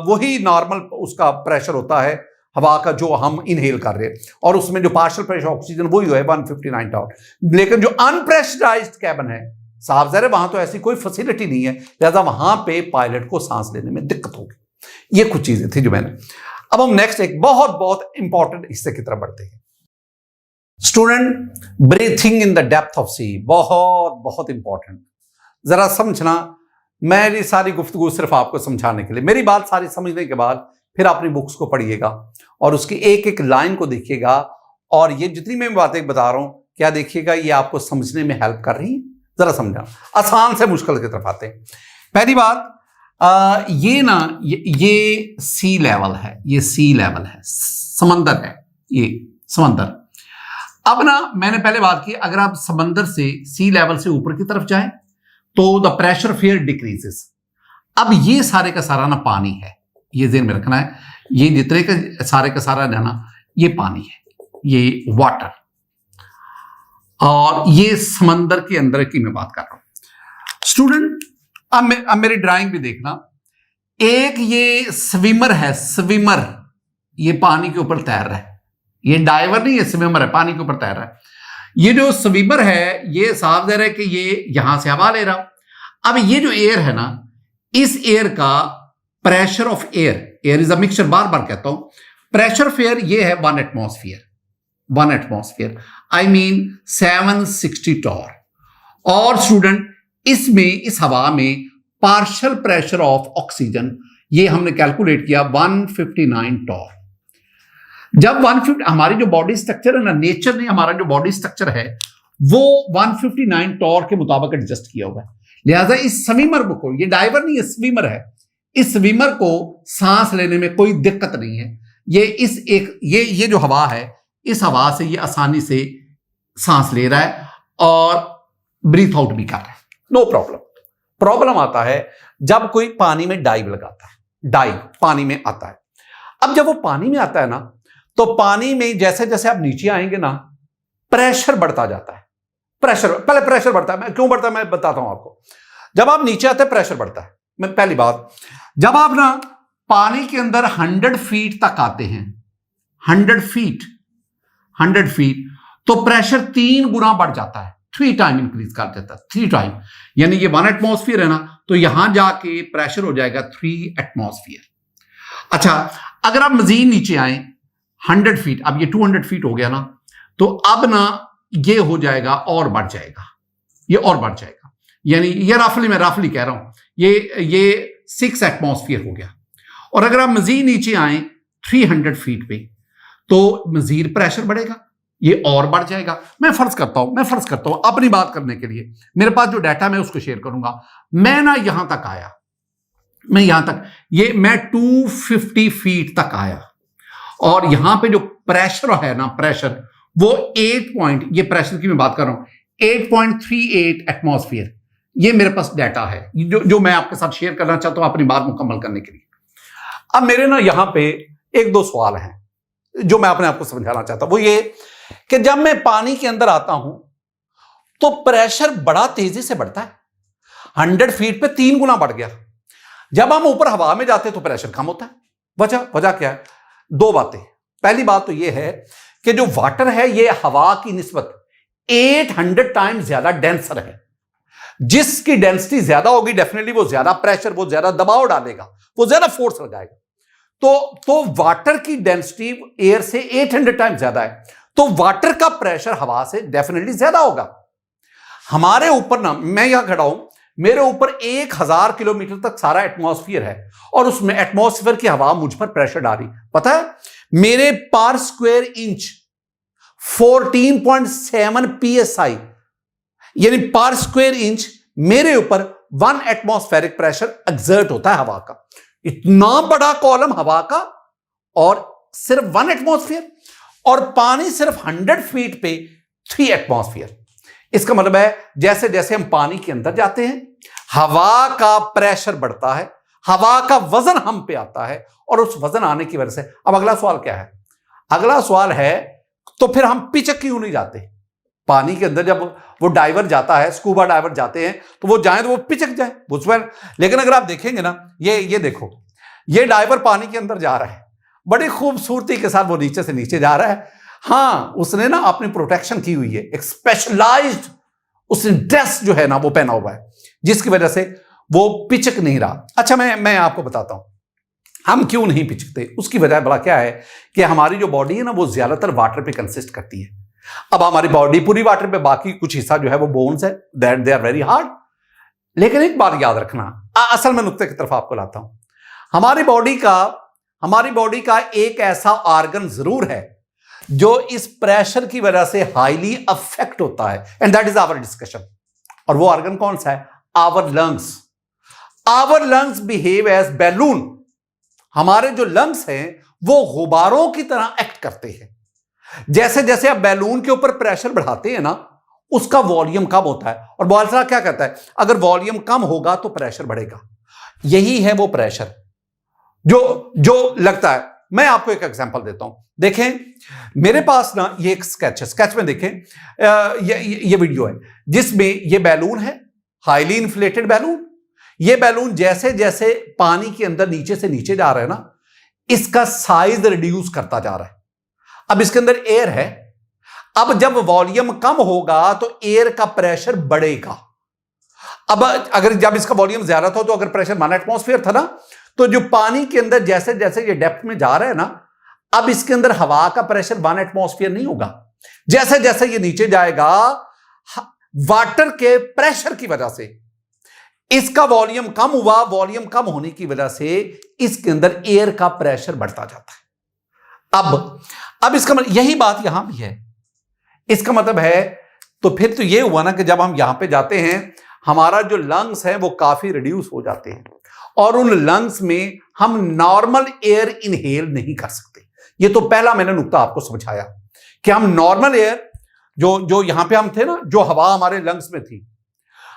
वही नॉर्मल उसका प्रेशर होता है हवा का जो हम इनहेल कर रहे हैं, और उसमें जो पार्शियल प्रेशर ऑक्सीजन वही है 159 टॉन। लेकिन जो अनप्रेशराइज्ड कैबिन है, साफ ज़ाहिर है वहां तो ऐसी कोई फैसिलिटी नहीं है, लिहाजा वहां पे पायलट को सांस लेने में दिक्कत होगी। ये कुछ चीजें थी जो मैंने। अब हम नेक्स्ट एक बहुत बहुत इंपॉर्टेंट हिस्से की तरफ बढ़ते हैं। Student, breathing in the depth of sea, बहुत बहुत इंपॉर्टेंट। जरा समझना, मेरी सारी गुफ्तगू सिर्फ आपको समझाने के लिए। मेरी बात सारी समझने के बाद फिर अपनी बुक्स को पढ़िएगा और उसकी एक एक लाइन को देखिएगा, और ये जितनी मैं बातें बता रहा हूं क्या देखिएगा ये आपको समझने में हेल्प कर रही है। जरा समझा, आसान से मुश्किल की तरफ आते हैं। पहली बात, ये सी लेवल है, ये सी लेवल है, समंदर है, ये समंदर। अब ना मैंने पहले बात की, अगर आप समंदर से सी लेवल से ऊपर की तरफ जाएं तो द प्रेशर फियर डिक्रीजेस। अब ये सारे का सारा ना पानी है, ये ध्यान में रखना है, ये जितने का सारा ना ये पानी है, ये वाटर, और ये समंदर के अंदर की मैं बात कर रहा हूं। स्टूडेंट, अब मेरी ड्राइंग भी देखना, एक ये स्विमर है, स्विमर, ये पानी के ऊपर तैर रहा है, ये डाइवर नहीं है, स्विमर है, पानी के ऊपर तैर रहा है। ये जो स्विमर है ये साफ ज़ाहिर है कि ये यहां से हवा ले रहा। अब ये जो एयर है ना, इस एयर का pressure of air, air is a mixture, बार बार कहता हूं, प्रेशर ऑफ एयर ये है 1 atmosphere, 1 atmosphere, I mean 760 torr. और स्टूडेंट, इसमें इस हवा में पार्शियल प्रेशर ऑफ ऑक्सीजन ये हमने कैलकुलेट किया 159 टॉर। जब 150, हमारी जो बॉडी स्ट्रक्चर है ना, नेचर ने हमारा जो बॉडी स्ट्रक्चर है वो 159 टॉर के मुताबिक एडजस्ट किया हुआ है। लिहाजा इस स्विमर को, ये डाइवर नहीं है, स्विमर है, इस स्विमर को सांस लेने में कोई दिक्कत नहीं है। ये जो हवा है, इस हवा से ये आसानी से सांस ले रहा है और ब्रीथ आउट भी कर रहा है, नो प्रॉब्लम। प्रॉब्लम आता है जब कोई पानी में डाइव लगाता है, डाइव पानी में आता है। अब जब वो पानी में आता है ना, तो पानी में जैसे जैसे आप नीचे आएंगे ना, प्रेशर बढ़ता जाता है। पहले प्रेशर बढ़ता है, क्यों बढ़ता है मैं बताता हूं आपको। जब आप नीचे आते हैं प्रेशर बढ़ता है। मैं पहली बात, जब आप ना पानी के अंदर 100 फीट तक आते हैं, 100 फीट, तो प्रेशर 3 गुना बढ़ जाता है, 3 टाइम इंक्रीज कर देता है, 3 टाइम। यानी ये 1 एटमॉस्फेयर है ना, तो यहां जाके प्रेशर हो जाएगा 3 एटमॉस्फेयर। अच्छा, अगर आप मजीद नीचे आए 100 फीट, अब ये 200 फीट हो गया ना, तो अब ना ये हो जाएगा और बढ़ जाएगा, ये और बढ़ जाएगा। यानी ये मैं रफली कह रहा हूं, ये 6 एटमॉस्फेयर हो गया। और अगर आप मजीद नीचे आए 300 फीट पे, तो मजीद प्रेशर बढ़ेगा, ये और बढ़ जाएगा। मैं फर्ज करता हूं अपनी बात करने के लिए, मेरे पास जो डाटा मैं उसको शेयर करूंगा। मैं ना यहां तक आया, मैं 250 फीट तक आया, और यहां पे जो प्रेशर है ना, प्रेशर वो 8 ये प्रेशर की मैं बात कर रहा हूं, 8.38 एटमॉस्फेयर। ये मेरे पास डाटा है जो मैं आपके साथ शेयर करना चाहता हूं अपनी बात मुकम्मल करने के लिए। अब मेरे ना यहां पे 1-2 सवाल हैं जो मैं अपने आपको समझाना चाहता हूं। वो ये कि जब मैं पानी के अंदर आता हूं तो प्रेशर बड़ा तेजी से बढ़ता है, 100 फीट पे 3 गुना बढ़ गया। जब हम ऊपर हवा में जाते तो प्रेशर कम होता है। वजह क्या है? 2 बातें। पहली बात तो यह है कि जो वाटर है ये हवा की निस्बत 800 टाइम ज्यादा डेंसर है। जिसकी डेंसिटी ज्यादा होगी डेफिनेटली वो ज्यादा प्रेशर, वो ज्यादा दबाव डालेगा, वो ज्यादा फोर्स लगाएगा। तो वाटर की डेंसिटी एयर से 800 टाइम ज्यादा है, तो वाटर का प्रेशर हवा से डेफिनेटली ज्यादा होगा। हमारे ऊपर ना, मैं यहां खड़ा हूं, मेरे ऊपर 1000 किलोमीटर तक सारा एटमॉस्फेयर है और उसमें एटमॉस्फेयर की हवा मुझ पर प्रेशर डाली, पता है मेरे पर स्क्वायर इंच 14.7 psi, यानी पर स्क्वायर इंच मेरे ऊपर 1 एटमॉस्फेरिक प्रेशर एक्सर्ट होता है हवा का। इतना बड़ा कॉलम हवा का और सिर्फ 1 एटमॉस्फेयर, और पानी सिर्फ 100 फीट पे 3 एटमॉस्फेयर। इसका मतलब है जैसे जैसे हम पानी के अंदर जाते हैं हवा का प्रेशर बढ़ता है, हवा का वजन हम पे आता है, और उस वजन आने की वजह से अब अगला सवाल क्या है? अगला सवाल है तो फिर हम पिचक क्यों नहीं जाते पानी के अंदर? जब वो डाइवर जाता है, स्कूबा डाइवर जाते हैं तो वो जाए तो वो पिचक जाए उसमें। लेकिन अगर आप देखेंगे ना, ये देखो, ये डाइवर पानी के अंदर जा रहा है, बड़ी खूबसूरती के साथ वो नीचे से नीचे जा रहा है। हाँ, उसने ना अपनी प्रोटेक्शन की हुई है, एक स्पेशलाइज्ड उसने ड्रेस जो है ना वो पहना हुआ है, जिसकी वजह से वो पिचक नहीं रहा। अच्छा, मैं आपको बताता हूं हम क्यों नहीं पिचकते। उसकी वजह बड़ा क्या है कि हमारी जो बॉडी है ना वो ज्यादातर वाटर पे कंसिस्ट करती है। अब हमारी बॉडी पूरी वाटर पे, बाकी कुछ हिस्सा जो है वो बोन्स है, that they are very hard. लेकिन एक बात याद रखना, असल में नुक्ते की तरफ आपको लाता हूं। हमारी बॉडी का एक ऐसा ऑर्गन जरूर है जो इस प्रेशर की वजह से हाईली अफेक्ट होता है, and that is our discussion. और वो ऑर्गन कौन सा है? Our lungs. Our lungs behave as balloon. हमारे जो लंग्स हैं वो गुब्बारों की तरह एक्ट करते हैं। जैसे जैसे आप बैलून के ऊपर प्रेशर बढ़ाते हैं ना, उसका वॉल्यूम कम होता है। और बॉयल्स क्या कहता है? अगर वॉल्यूम कम होगा तो प्रेशर बढ़ेगा। यही है वो प्रेशर जो लगता है। मैं आपको एक एग्जांपल देता हूं, देखें मेरे पास ना ये एक स्केच है। स्केच में देखें, ये वीडियो है जिसमें ये बैलून है, हाईली इन्फ्लेटेड बैलून। ये बैलून जैसे जैसे पानी के अंदर नीचे से नीचे जा रहा है ना, इसका साइज रिड्यूस करता जा रहा है। अब इसके अंदर एयर है, अब जब वॉल्यूम कम होगा तो एयर का प्रेशर बढ़ेगा। अब अगर जब इसका वॉल्यूम ज्यादा था तो अगर प्रेशर 1 एटमॉस्फेयर था ना, तो जो पानी के अंदर जैसे जैसे ये डेप्थ में जा रहा है ना, अब इसके अंदर हवा का प्रेशर 1 एटमॉस्फेयर नहीं होगा। जैसे जैसे ये नीचे जाएगा, वाटर के प्रेशर की वजह से इसका वॉल्यूम कम हुआ। वॉल्यूम कम होने की वजह से इसके अंदर एयर का प्रेशर बढ़ता जाता है। अब इसका मतलब यही बात यहां भी है। इसका मतलब है तो फिर तो ये हुआ ना कि जब हम यहां पे जाते हैं, हमारा जो लंग्स है वो काफी रिड्यूस हो जाते हैं, और उन लंग्स में हम नॉर्मल एयर इनहेल नहीं कर सकते। ये तो पहला मैंने नुक्ता आपको समझाया कि हम नॉर्मल एयर जो यहां पे हम थे ना, जो हवा हमारे लंग्स में थी,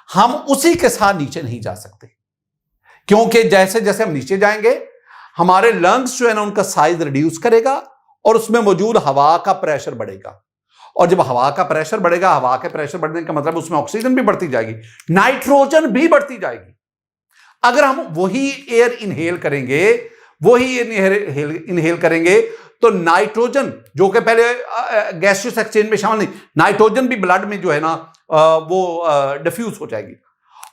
हम उसी के साथ नीचे नहीं जा सकते, क्योंकि जैसे जैसे हम नीचे जाएंगे हमारे लंग्स जो है ना उनका साइज रिड्यूस करेगा और उसमें मौजूद हवा का प्रेशर बढ़ेगा। और जब हवा का प्रेशर बढ़ेगा, हवा के प्रेशर बढ़ने का मतलब उसमें ऑक्सीजन भी बढ़ती जाएगी, नाइट्रोजन भी बढ़ती जाएगी। अगर हम वही एयर इनहेल करेंगे तो नाइट्रोजन, जो कि पहले गैसियस एक्सचेंज में शामिल नहीं, नाइट्रोजन भी ब्लड में जो है ना वो डिफ्यूज हो जाएगी,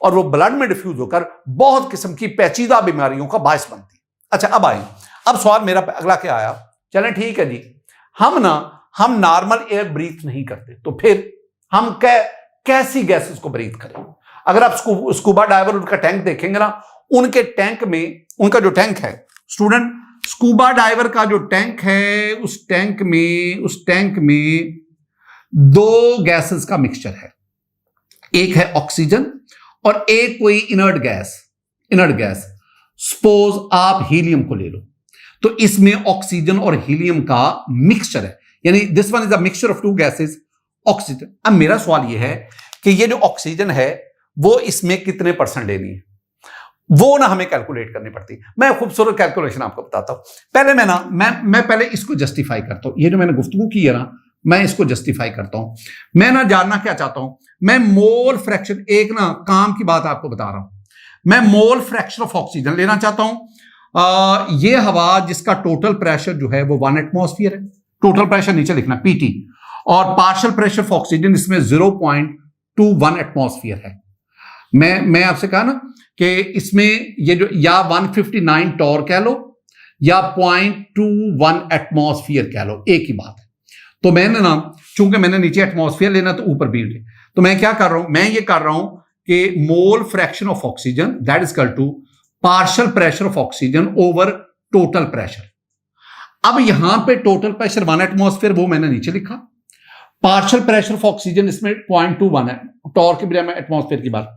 और वो ब्लड में डिफ्यूज होकर बहुत किस्म की पेचीदा बीमारियों का बायस बनती है। अच्छा, अब सवाल मेरा अगला क्या आया? चलें ठीक है जी, हम नॉर्मल एयर ब्रीथ नहीं करते, तो फिर हम कैसी गैसेस को ब्रीथ करें? अगर आप स्कूबा डाइवर उनका टैंक देखेंगे ना, उनके टैंक में, उनका जो टैंक है स्टूडेंट, स्कूबा डाइवर का जो टैंक है, उस टैंक में 2 गैसेस का मिक्सचर है। एक है ऑक्सीजन और एक कोई इनर्ट गैस। सपोज आप हीलियम को ले लो, तो इसमें ऑक्सीजन और हीलियम का मिक्सचर है, यानी this one is a mixture of 2 gases, oxygen. अब मेरा सवाल यह है कि ये जो ऑक्सीजन है वो इसमें कितने % लेनी है, वो ना हमें कैलकुलेट करनी पड़ती। मैं खूबसूरत कैलकुलेशन आपको बताता हूं। पहले मैं पहले इसको जस्टिफाई करता हूं। ये जो मैंने गुफ्तगू की है ना, मैं इसको जस्टिफाई करता हूं। मैं ना जानना क्या चाहता हूं, मैं मोल फ्रैक्शन, एक ना काम की बात आपको बता रहा हूं, मैं मोल फ्रैक्शन ऑफ ऑक्सीजन लेना चाहता हूं। ये हवा जिसका टोटल प्रेशर जो है वो 1 एटमॉस्फेयर है, टोटल प्रेशर नीचे लिखना PT, और पार्शियल प्रेशर ऑफ ऑक्सीजन इसमें 0.21 एटमॉस्फेयर है। मैं आपसे कहा ना कि इसमें ये जो या 159 टॉर कह लो या 0.21 एटमॉस्फेयर कह लो, एक ही बात है। तो मैंने ना, चूंकि मैंने नीचे एटमॉस्फेयर लेना तो ऊपर भी ले, तो मैं क्या कर रहा हूं, मैं ये कर रहा हूं कि mole fraction of oxygen that is equal to partial pressure of oxygen over total pressure. अब यहां पे टोटल प्रेशर 1 एटमॉस्फेयर, वो मैंने नीचे लिखा। पार्शियल प्रेशर ऑफ ऑक्सीजन इसमें 0.21 है, टॉर के बिना में एटमॉस्फेयर की बात।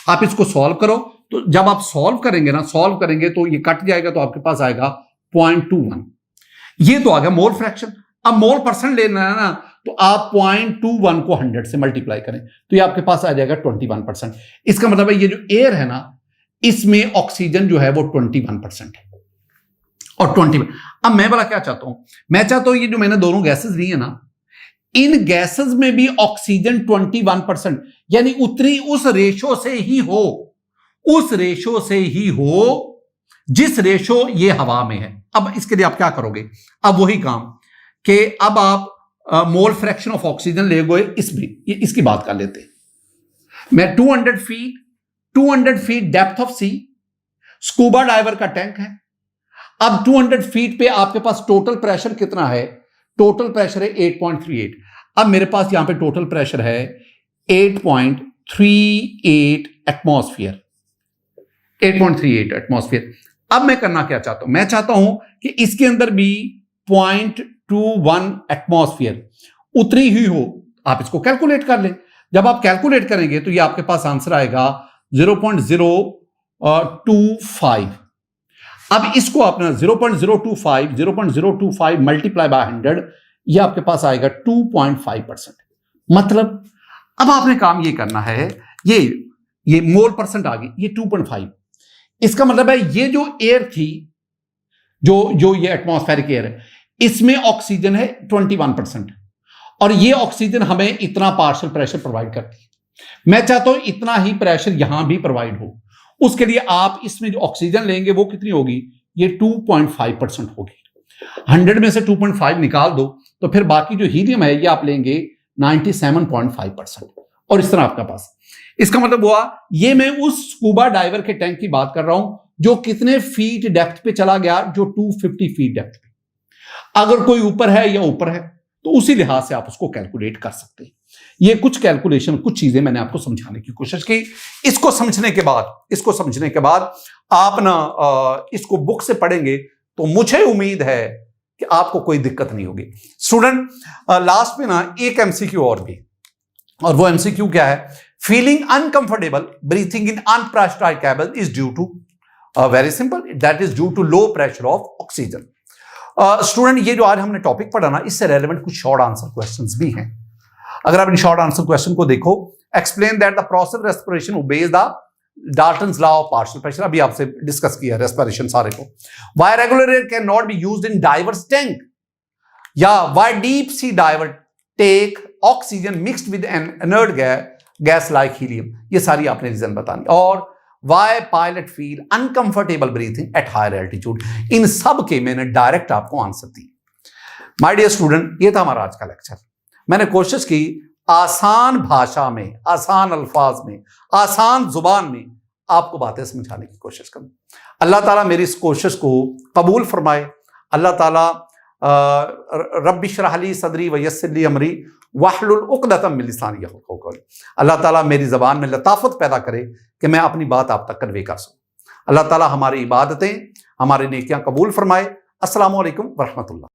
आप इसको सॉल्व करो, तो जब आप सॉल्व करेंगे ना, सॉल्व करेंगे तो ये कट जाएगा, तो आपके पास आएगा 0.21। ये तो आ गया मोल फ्रैक्शन। अब मोल परसेंट लेना है ना, तो आप 0.21 को 100 से मल्टीप्लाई करें, तो ये आपके पास आ जाएगा 21%। इसका मतलब है ये जो एयर है ना, इसमें ऑक्सीजन जो है वो 21% है और 20। अब मैं बोला क्या चाहता हूं, मैं चाहता हूं ये जो मैंने दोनों गैसेस ली है ना, इन गैसेस में भी ऑक्सीजन 21%, यानी उतनी उस रेशो से ही हो, उस रेशो से ही हो जिस रेशो ये हवा में है। अब इसके लिए आप क्या करोगे, अब वही काम कि अब आप मोल फ्रैक्शन ऑफ ऑक्सीजन ले गए इसमें, इसकी बात कर लेते हैं। मैं 200 feet depth of sea, scuba diver का टैंक है। अब 200 फीट पे आपके पास टोटल प्रेशर कितना है, टोटल प्रेशर है 8.38। अब मेरे पास यहां पे टोटल प्रेशर है 8.38 एटमॉस्फेयर, 8.38 एटमॉस्फेयर। अब मैं करना क्या चाहता हूं, मैं चाहता हूं कि इसके अंदर भी 0.21 एटमॉस्फेयर उतरी ही हो। आप इसको कैलकुलेट कर लें। जब आप कैलकुलेट करेंगे तो ये आपके पास आंसर आएगा 0.025। अब इसको अपना 0.025 मल्टीप्लाई बाय 100, ये आपके पास आएगा 2.5%। मतलब अब आपने काम ये करना है, ये मोल परसेंट आ गई, ये 2.5। इसका मतलब है ये जो एयर थी, जो ये एटमॉस्फेरिक एयर है, इसमें ऑक्सीजन है 21% और ये ऑक्सीजन हमें इतना पार्शियल प्रेशर प्रोवाइड करती है। मैं चाहता हूं इतना ही प्रेशर यहां भी प्रोवाइड हो। उसके लिए आप इसमें जो ऑक्सीजन लेंगे वो कितनी होगी, ये 2.5% होगी। 100 में से 2.5 निकाल दो तो फिर बाकी जो हीलियम है ये आप लेंगे 97.5% और इस तरह आपका पास। इसका मतलब हुआ ये मैं उस स्कूबा डाइवर के टैंक की बात कर रहा हूं जो कितने फीट डेप्थ पे चला गया, जो 250 फीट डेप्थ पे। अगर कोई ऊपर है या ऊपर है तो उसी लिहाज से आप उसको कैलकुलेट कर सकते हैं। ये कुछ कैलकुलेशन, कुछ चीजें मैंने आपको समझाने की कोशिश की। इसको समझने के बाद आप ना इसको बुक से पढ़ेंगे तो मुझे उम्मीद है कि आपको कोई दिक्कत नहीं होगी। स्टूडेंट, लास्ट में ना एक एमसीक्यू और भी, और वो एमसीक्यू क्या है, feeling uncomfortable breathing in unpressurized cabin is due to, very simple, that is due to low pressure of oxygen. Student, ये जो आज हमने टॉपिक पढ़ा ना, इससे रेलेवेंट कुछ शॉर्ट आंसर क्वेश्चंस भी हैं। अगर आप इन शॉर्ट आंसर क्वेश्चन को देखो, explain that the process respiration obeys the Dalton's law of partial pressure, अभी आपसे डिस्कस किया रेस्पिरेशन सारे को। Why regular air can not be used in divers tank, या why deep sea diver take oxygen mixed with an inert gas like helium, ये सारी आपने reason बतानी। और why pilot feel uncomfortable breathing at higher altitude, इन सब के मैंने डायरेक्ट आपको आंसर दी। माय डियर स्टूडेंट, ये था हमारा आज का लेक्चर। मैंने कोशिश की आसान भाषा में, आसान अल्फाज में, आसान जुबान में आपको बातें समझाने की कोशिश करूं। अल्लाह ताला मेरी इस कोशिश को कबूल फरमाए। अल्लाह ताला रब्बि इश्रह ली सदरी व यस्सिर ली अमरी वहलुल उक़दतम मिन लिसानी यफ़क़हू क़ौली। अल्लाह ताला मेरी ज़बान में लताफ़त पैदा करे कि मैं अपनी बात आप तक कन्वे कर सकूं। अल्लाह ताला हमारी इबादतें, हमारी नेकियां कबूल फरमाए। अस्सलामु अलैकुम व रहमतुल्लाह।